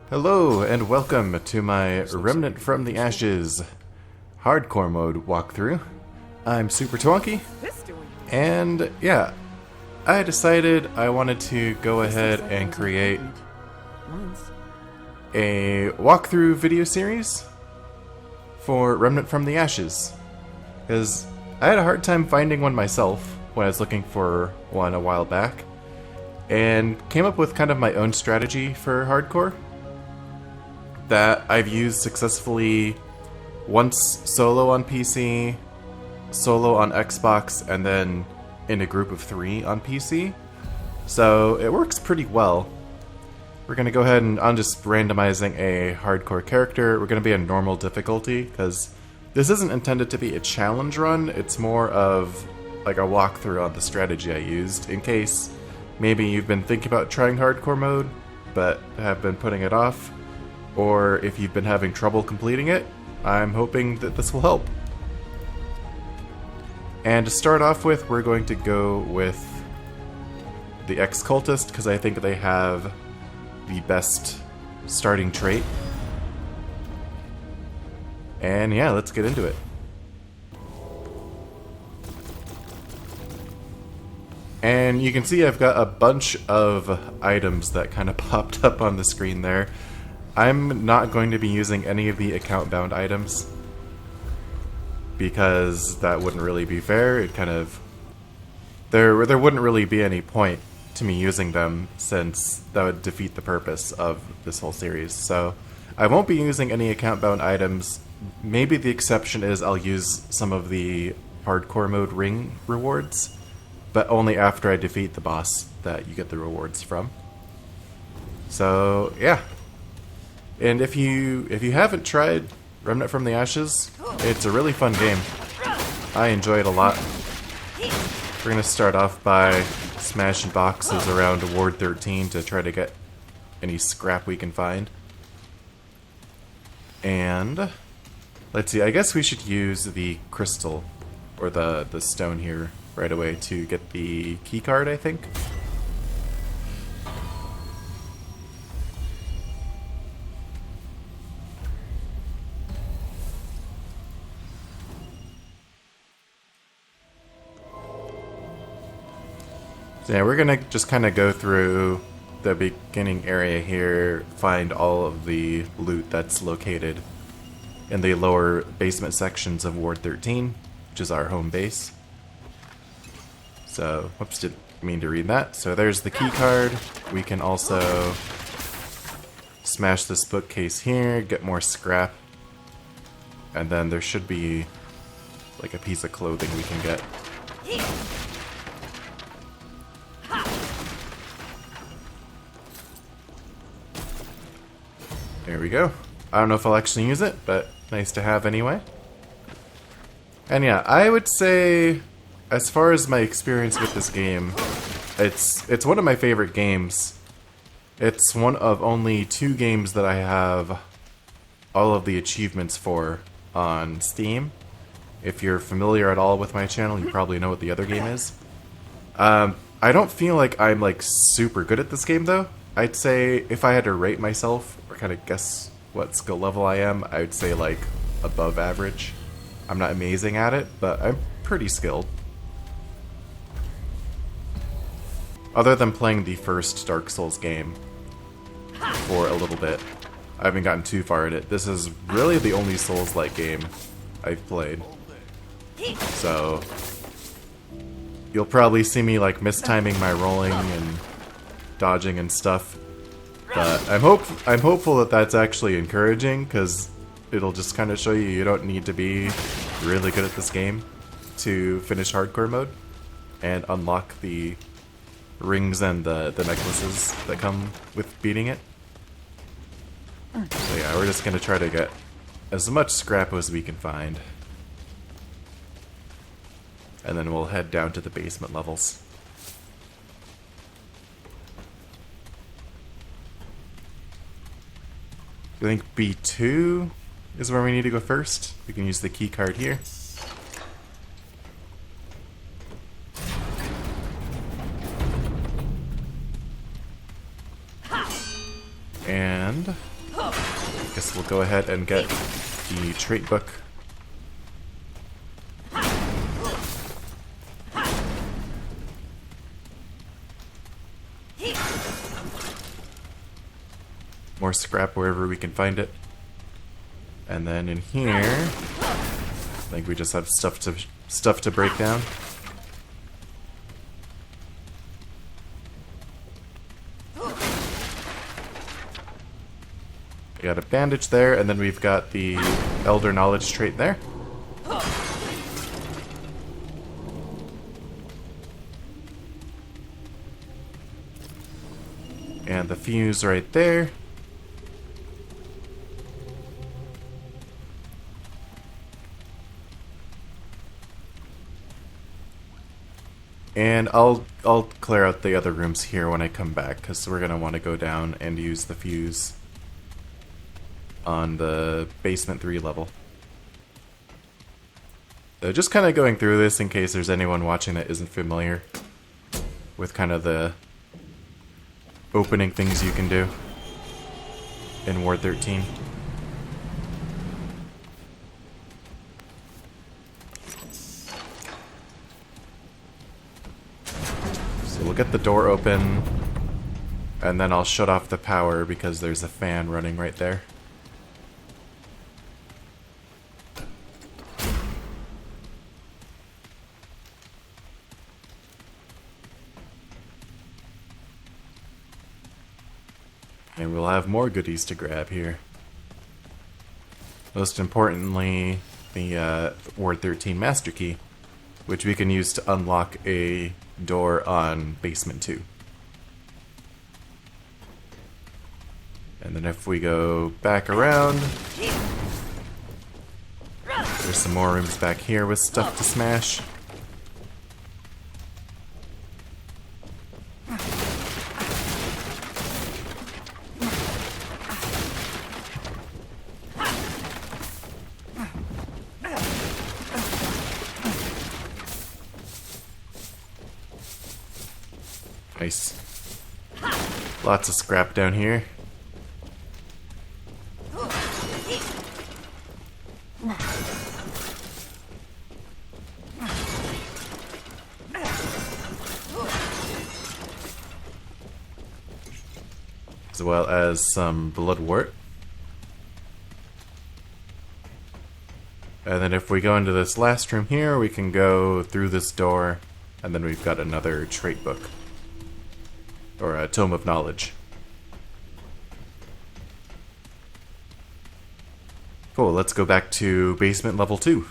Hello and welcome to my Remnant From The Ashes hardcore mode walkthrough. I'm Super Twonky, and yeah, I decided I wanted to go ahead and create a walkthrough video series for Remnant From The Ashes, because I had a hard time finding one myself when I was looking for one a while back, and came up with kind of my own strategy for hardcore that I've used successfully once solo on PC, solo on Xbox, and then in a group of 3 on PC. So it works pretty well. We're going to go ahead and I'm just randomizing a hardcore character. We're going to be on normal difficulty because this isn't intended to be a challenge run. It's more of like a walkthrough on the strategy I used in case maybe you've been thinking about trying hardcore mode but have been putting it off. Or if you've been having trouble completing it, I'm hoping that this will help. And to start off with, we're going to go with the ex-cultist, because I think they have the best starting trait. And yeah, let's get into it. And you can see I've got a bunch of items that kind of popped up on the screen there. I'm not going to be using any of the account-bound items because that wouldn't really be fair. It kind of... There wouldn't really be any point to me using them since that would defeat the purpose of this whole series. So I won't be using any account-bound items. Maybe the exception is I'll use some of the hardcore mode ring rewards, but only after I defeat the boss that you get the rewards from. So yeah. And if you haven't tried Remnant From The Ashes, it's a really fun game. I enjoy it a lot. We're going to start off by smashing boxes around Ward 13 to try to get any scrap we can find. And let's see, I guess we should use the crystal, or the stone here right away to get the key card, I think. So yeah, we're gonna just kind of go through the beginning area here, find all of the loot that's located in the lower basement sections of Ward 13, which is our home base. So, whoops, didn't mean to read that. So there's the key card. We can also smash this bookcase here, get more scrap, and then there should be like a piece of clothing we can get. There we go. I don't know if I'll actually use it, but nice to have anyway. And yeah, I would say, as far as my experience with this game, it's one of my favorite games. It's one of only 2 games that I have all of the achievements for on Steam. If you're familiar at all with my channel, you probably know what the other game is. I don't feel like I'm like super good at this game though. I'd say if I had to rate myself or kind of guess what skill level I am, I would say like above average. I'm not amazing at it, but I'm pretty skilled. Other than playing the first Dark Souls game for a little bit, I haven't gotten too far in it. This is really the only Souls-like game I've played. So you'll probably see me like mistiming my rolling and dodging and stuff, but I'm hopeful that that's actually encouraging, because it'll just kind of show you don't need to be really good at this game to finish hardcore mode and unlock the rings and the necklaces that come with beating it. So yeah, we're just gonna try to get as much scrap as we can find, and then we'll head down to the basement levels. I think B2 is where we need to go first. We can use the key card here. And Guess we'll go ahead and get the trait book. More scrap wherever we can find it. And then in here, I think we just have stuff to break down. We got a bandage there, and then we've got the Elder Knowledge trait there. And the fuse right there. And I'll clear out the other rooms here when I come back, because we're going to want to go down and use the fuse on the basement 3 level. So just kind of going through this in case there's anyone watching that isn't familiar with kind of the opening things you can do in Ward 13. So we'll get the door open, and then I'll shut off the power because there's a fan running right there. And we'll have more goodies to grab here. Most importantly, the Ward 13 Master Key, which we can use to unlock a door on Basement 2. And then if we go back around, there's some more rooms back here with stuff to smash. Nice. Lots of scrap down here. As well as some bloodwort. And then if we go into this last room here, we can go through this door, and then we've got another trait book. Or a Tome of Knowledge. Cool, let's go back to basement level 2.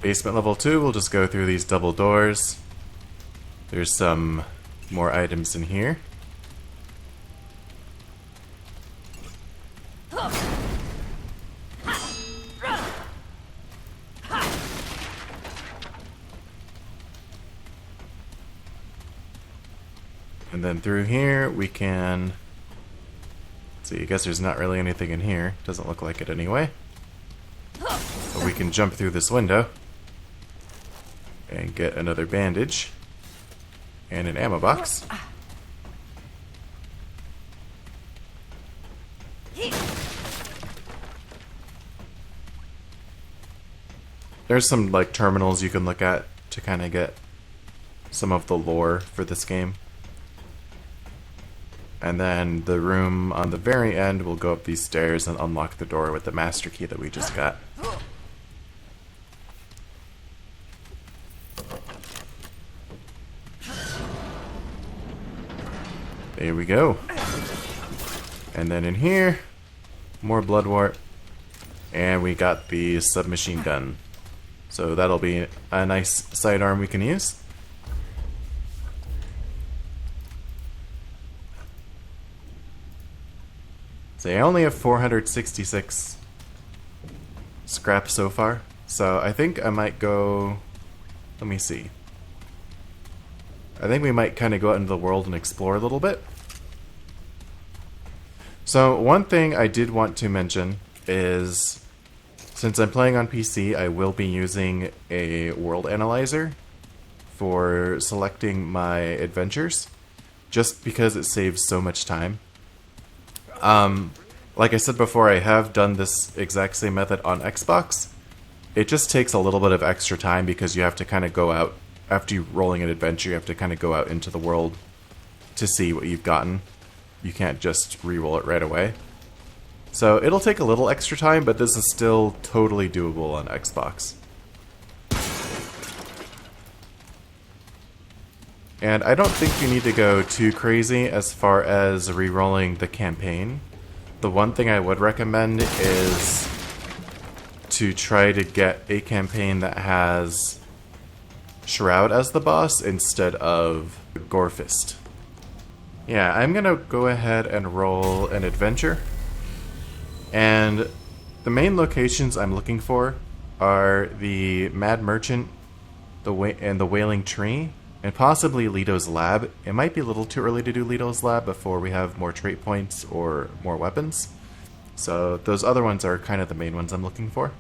Basement level 2, we'll just go through these double doors. There's some more items in here. And then through here, we can... Let's see, I guess there's not really anything in here. Doesn't look like it anyway. But we can jump through this window and get another bandage and an ammo box. There's some like terminals you can look at to kind of get some of the lore for this game. And then the room on the very end will go up these stairs and unlock the door with the master key that we just got. There we go. And then in here, more bloodwort. And we got the submachine gun. So that'll be a nice sidearm we can use. So I only have 466 scrap so far. So I think I might go... Let me see. I think we might kind of go out into the world and explore a little bit. So one thing I did want to mention is, since I'm playing on PC, I will be using a world analyzer for selecting my adventures, just because it saves so much time. Like I said before, I have done this exact same method on Xbox. It just takes a little bit of extra time because you have to kind of go out, after you rolling an adventure, you have to kind of go out into the world to see what you've gotten. You can't just re-roll it right away. So it'll take a little extra time, but this is still totally doable on Xbox. And I don't think you need to go too crazy as far as re-rolling the campaign. The one thing I would recommend is to try to get a campaign that has Shroud as the boss instead of Gorefist. Yeah, I'm gonna go ahead and roll an adventure. And the main locations I'm looking for are the Mad Merchant, and the Wailing Tree, and possibly Leto's Lab. It might be a little too early to do Leto's Lab before we have more trait points or more weapons. So those other ones are kind of the main ones I'm looking for.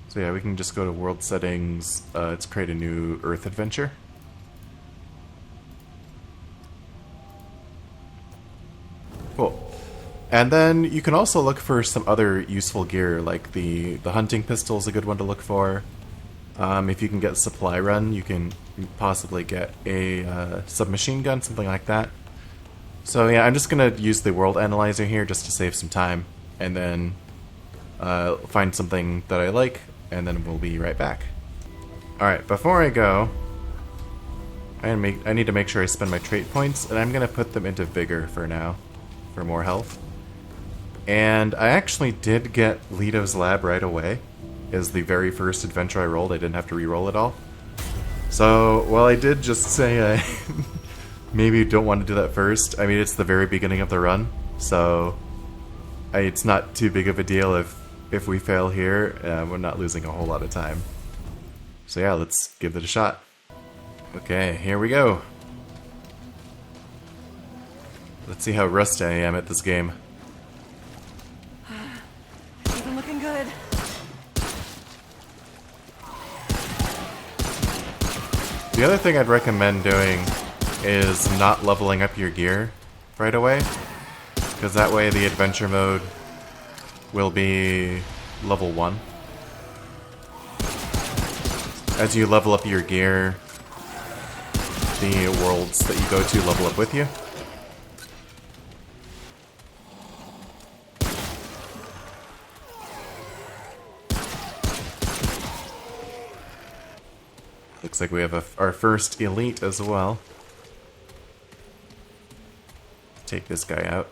So yeah, we can just go to World Settings. Let's create a new Earth adventure. Cool. And then you can also look for some other useful gear, like the hunting pistol is a good one to look for. If you can get supply run, you can possibly get a submachine gun, something like that. So yeah, I'm just gonna use the world analyzer here just to save some time, and then find something that I like, and then we'll be right back. Alright, before I go, I need to make sure I spend my trait points, and I'm gonna put them into Vigor for now, for more health. And I actually did get Leto's Lab right away. Is the very first adventure I rolled. I didn't have to re-roll it all. So, while I did just say I maybe don't want to do that first, I mean, it's the very beginning of the run, so it's not too big of a deal if we fail here. We're not losing a whole lot of time. So yeah, let's give it a shot. Okay, here we go. Let's see how rusty I am at this game. Even looking good. The other thing I'd recommend doing is not leveling up your gear right away, because that way the adventure mode will be level 1. As you level up your gear, the worlds that you go to level up with you. Looks like we have our first elite as well. Take this guy out.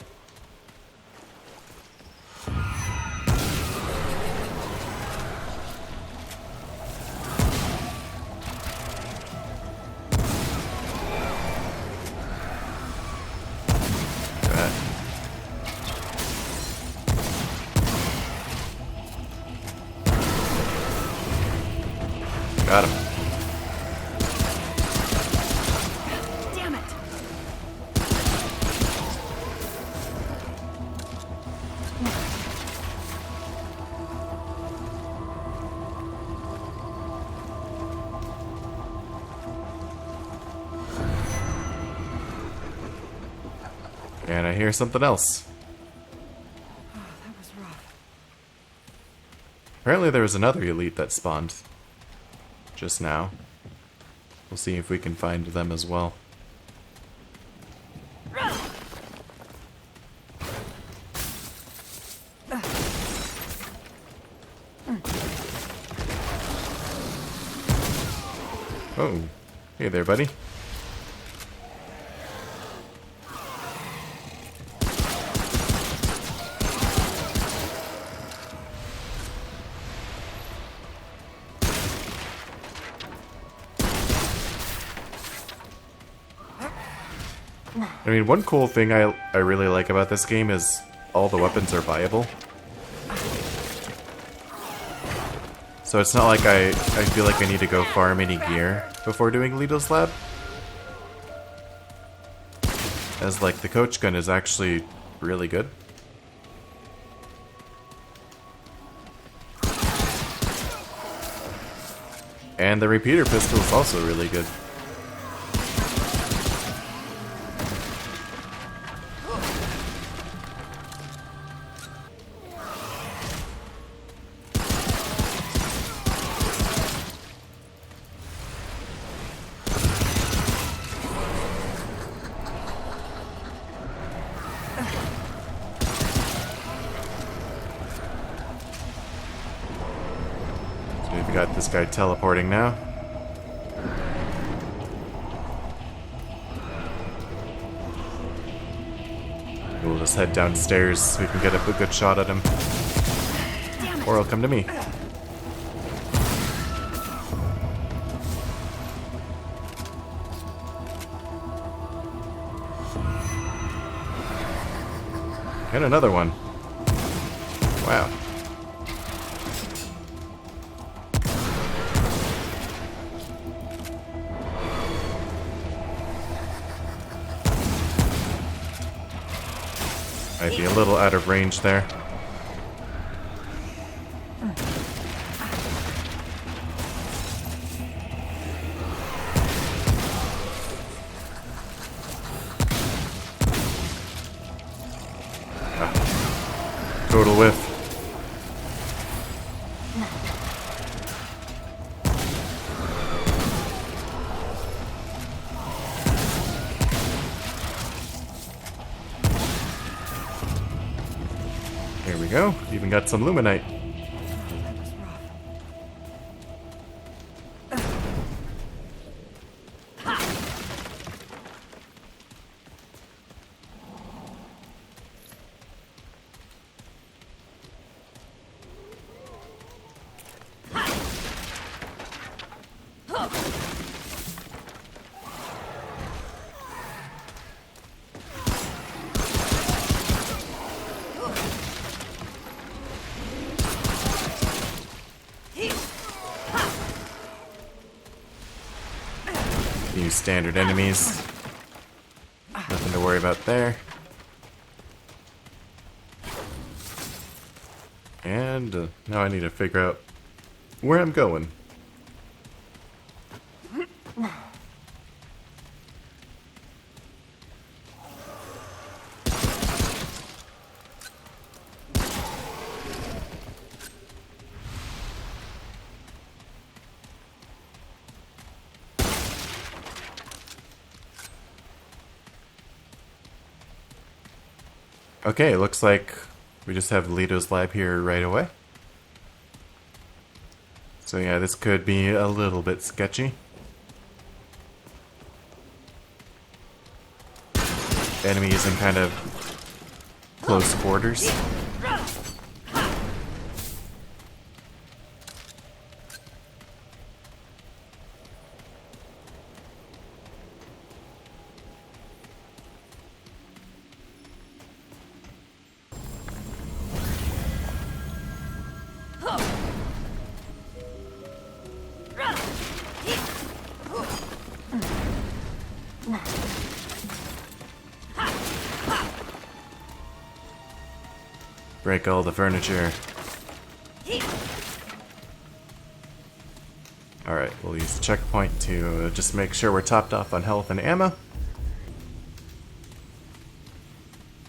Got him. Damn it. And I hear something else. Oh, that was rough. Apparently there was another elite that spawned just now. We'll see if we can find them as well. Oh, hey there, buddy. I mean, one cool thing I really like about this game is all the weapons are viable. So it's not like I feel like I need to go farm any gear before doing Leto's Lab. As like the coach gun is actually really good. And the repeater pistol is also really good. We've got this guy teleporting now. We'll just head downstairs so we can get a good shot at him. Or he'll come to me. And another one. Wow. Might be a little out of range there. Total whiff. Here we go. Even got some luminite. That was rough. Use standard enemies. Nothing to worry about there. And now I need to figure out where I'm going. Okay, looks like we just have Leto's lab here right away. So yeah, this could be a little bit sketchy. Enemies in kind of close quarters. Break all the furniture. Alright, we'll use the checkpoint to just make sure we're topped off on health and ammo.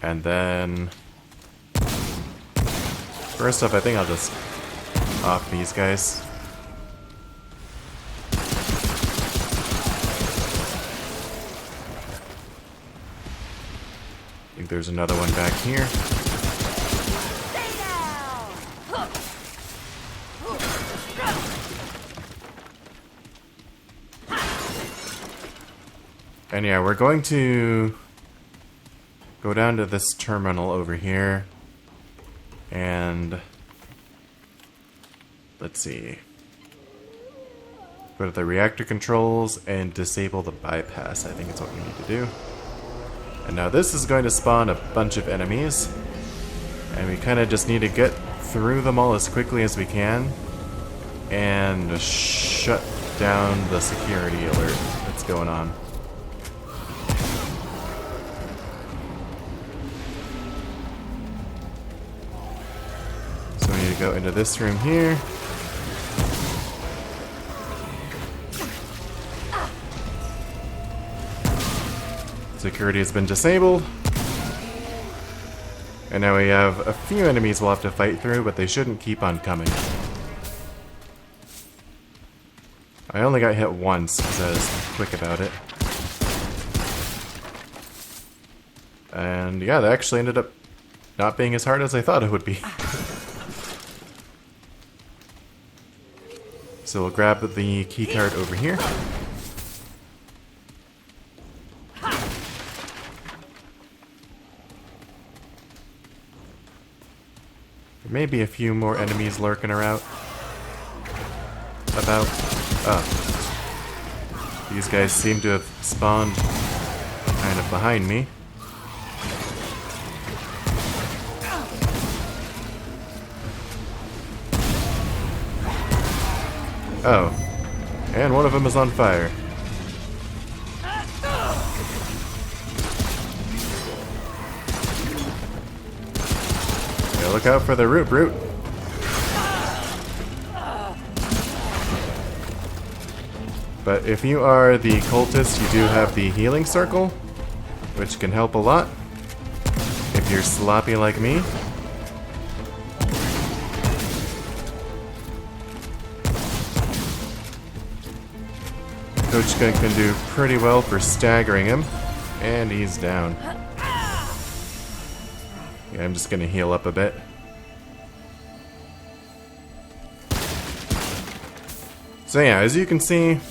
And then... first off, I think I'll just off these guys. I think there's another one back here. And yeah, we're going to go down to this terminal over here. And let's see. Go to the reactor controls and disable the bypass. I think it's what we need to do. And now this is going to spawn a bunch of enemies. And we kind of just need to get through them all as quickly as we can. And shut down the security alert that's going on. So we need to go into this room here. Security has been disabled. And now we have a few enemies we'll have to fight through, but they shouldn't keep on coming. I only got hit once because I was quick about it. And yeah, that actually ended up not being as hard as I thought it would be. So we'll grab the key card over here. There may be a few more enemies lurking around. Oh. These guys seem to have spawned kind of behind me. Oh. And one of them is on fire. Yeah, look out for the root brute. But if you are the cultist, you do have the healing circle, which can help a lot. If you're sloppy like me. Coach Gun can do pretty well for staggering him. And he's down. Yeah, I'm just gonna heal up a bit. So yeah, as you can see,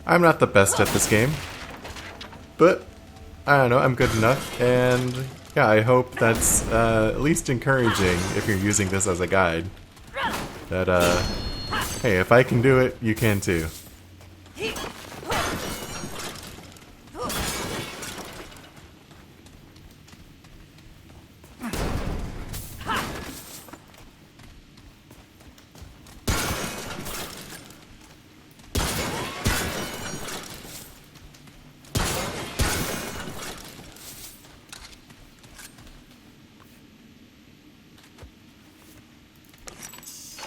I'm not the best at this game. But, I don't know, I'm good enough. And yeah, I hope that's at least encouraging if you're using this as a guide. That, hey, if I can do it, you can too.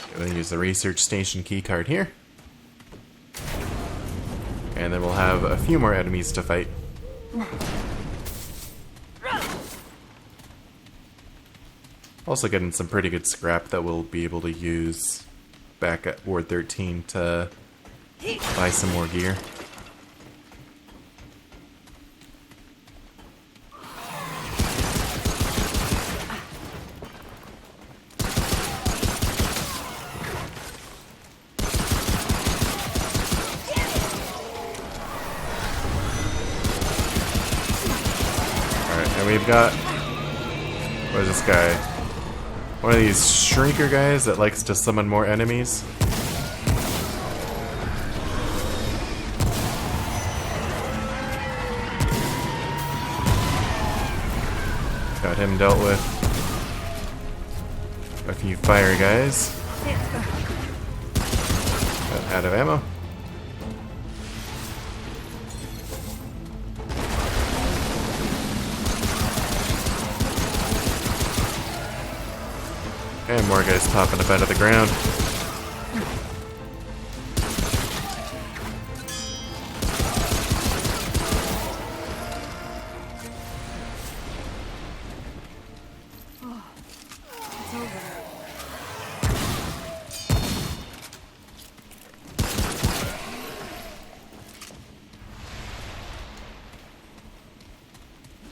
I'm going to use the research station keycard here. And then we'll have a few more enemies to fight. Also getting some pretty good scrap that we'll be able to use back at Ward 13 to buy some more gear. And we've got, what is this guy? One of these shrinker guys that likes to summon more enemies. Got him dealt with. A few fire guys. Got out of ammo. And more guys popping up out of the ground. Oh, it's over.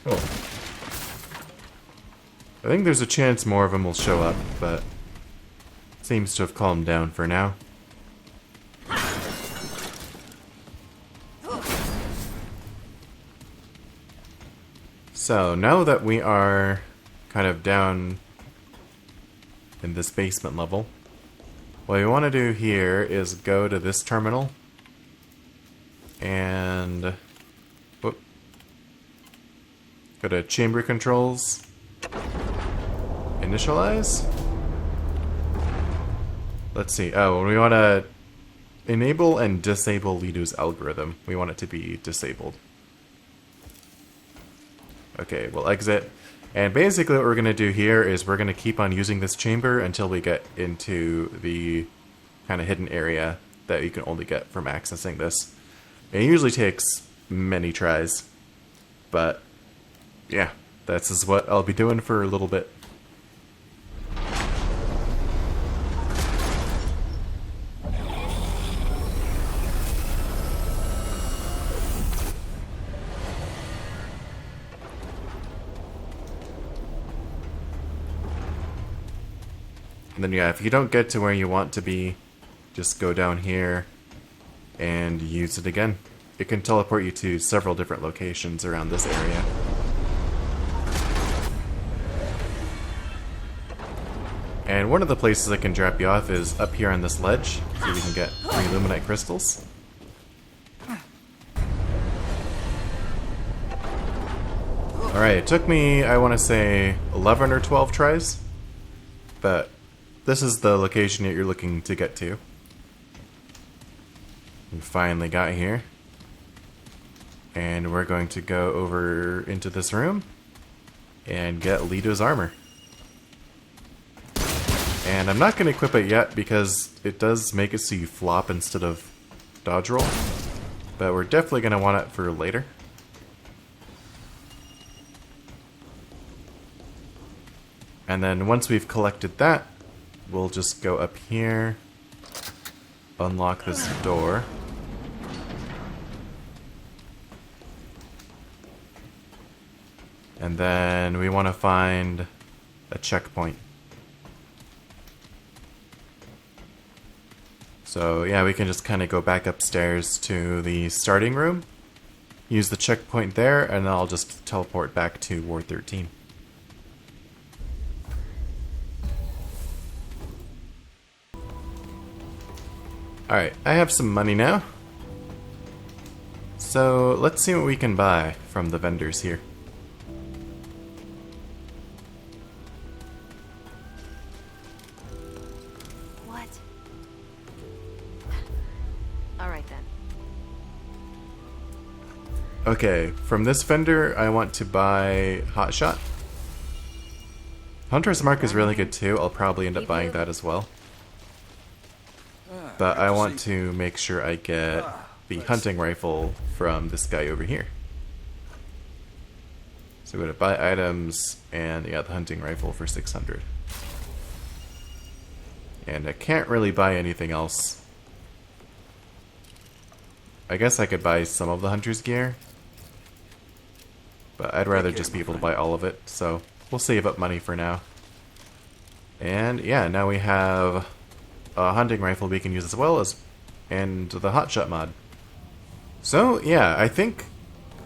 Cool. I think there's a chance more of them will show up, but seems to have calmed down for now. So, now that we are kind of down in this basement level, what we want to do here is go to this terminal and whoop, go to chamber controls. Initialize? Let's see. Oh, we want to enable and disable Leto's algorithm. We want it to be disabled. Okay, we'll exit. And basically what we're going to do here is we're going to keep on using this chamber until we get into the kind of hidden area that you can only get from accessing this. It usually takes many tries. But yeah, that's is what I'll be doing for a little bit. And then yeah, if you don't get to where you want to be, just go down here and use it again. It can teleport you to several different locations around this area. And one of the places I can drop you off is up here on this ledge, so we can get 3 Luminite crystals. Alright, it took me, I want to say, 11 or 12 tries, but this is the location that you're looking to get to. We finally got here. And we're going to go over into this room and get Leto's armor. And I'm not going to equip it yet because it does make it so you flop instead of dodge roll. But we're definitely going to want it for later. And then once we've collected that, we'll just go up here, unlock this door. And then we want to find a checkpoint. So yeah, we can just kind of go back upstairs to the starting room, use the checkpoint there, and then I'll just teleport back to Ward 13. Alright, I have some money now. So let's see what we can buy from the vendors here. What? Alright then. Okay, from this vendor I want to buy Hotshot. Hunter's Mark is really good too, I'll probably end up buying that as well. But I want to make sure I get the hunting rifle from this guy over here. So go to buy items, and yeah, the hunting rifle for 600. And I can't really buy anything else. I guess I could buy some of the hunter's gear, but I'd rather just be able to buy all of it, so we'll save up money for now. And yeah, now we have a hunting rifle we can use as well as, and the hotshot mod. So yeah, I think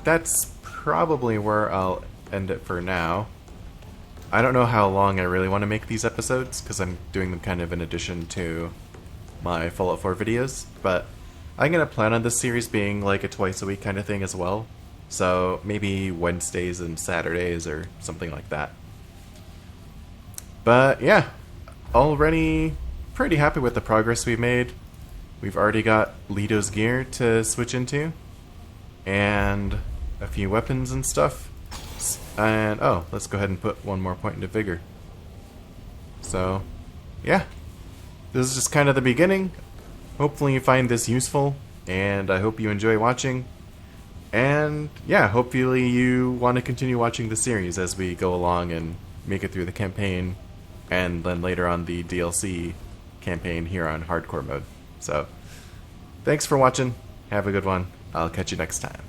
that's probably where I'll end it for now. I don't know how long I really want to make these episodes, because I'm doing them kind of in addition to my Fallout 4 videos, but I'm going to plan on this series being like a twice a week kind of thing as well. So maybe Wednesdays and Saturdays or something like that. But yeah, already pretty happy with the progress we've made. We've already got Leto's gear to switch into, and a few weapons and stuff. And oh, let's go ahead and put one more point into vigor. So yeah, this is just kind of the beginning. Hopefully you find this useful, and I hope you enjoy watching. And yeah, hopefully you want to continue watching the series as we go along and make it through the campaign, and then later on the DLC campaign here on hardcore mode. So thanks for watching, have a good one, I'll catch you next time.